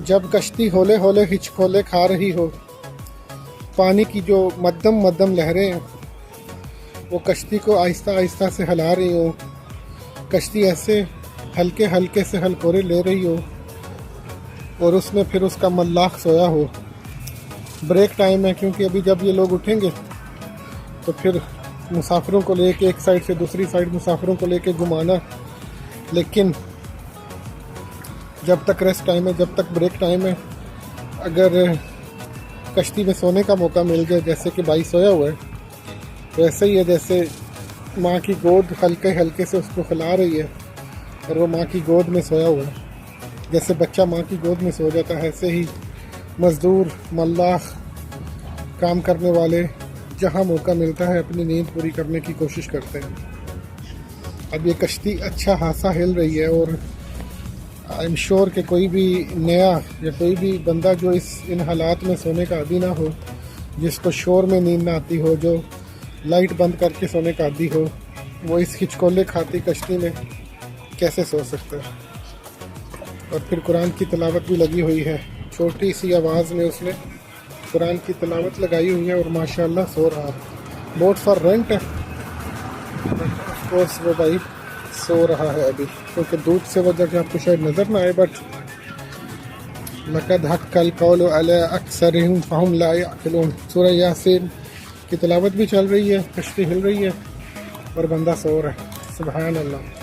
जब कश्ती हौले हौले हिचकोले खा रही हो, पानी की जो मध्यम मध्यम लहरें हैं वो कश्ती को आहिस्ता आहिस्ता से हिला रही हो, कश्ती ऐसे हल्के हल्के से हलकोरे ले रही हो और उसमें फिर उसका मल्लाह सोया हो। ब्रेक टाइम है क्योंकि अभी जब ये लोग उठेंगे तो फिर मुसाफिरों को लेके एक साइड से दूसरी साइड मुसाफिरों को लेके घुमाना, लेकिन जब तक रेस्ट टाइम है, जब तक ब्रेक टाइम है, अगर कश्ती में सोने का मौका मिल जाए, जैसे कि भाई सोया हुआ है, तो ऐसे ही है जैसे माँ की गोद हल्के हल्के से उसको खिला रही है और वो माँ की गोद में सोया हुआ है। जैसे बच्चा माँ की गोद में सो जाता है, ऐसे ही मज़दूर, मल्लाह, काम करने वाले जहाँ मौका मिलता है अपनी नींद पूरी करने की कोशिश करते हैं। अब ये कश्ती अच्छा खासा हिल रही है और आई एम श्योर कि कोई भी नया या कोई भी बंदा जो इन हालात में सोने का आदी ना हो, जिसको शोर में नींद ना आती हो, जो लाइट बंद करके सोने का आदी हो, वो इस हिचकोले खाती कश्ती में कैसे सो सकता है। और फिर कुरान की तिलावत भी लगी हुई है, छोटी सी आवाज़ में उसने कुरान की तिलावत लगाई हुई है और माशाल्लाह सो रहा है। बोट फॉर रेंट है, ऑफ कोर्स वो भाई सो रहा है अभी, क्योंकि धूप से वजह कि आपको शायद नज़र ना आए, बट लक़द हक़्क़ल क़ौलु अला अक्सरिहिम फ़हुम ला यअक़िलून। सूरह यासीन की तिलावत भी चल रही है, कश्ती हिल रही है और बंदा सो रहा है। सुभान अल्लाह।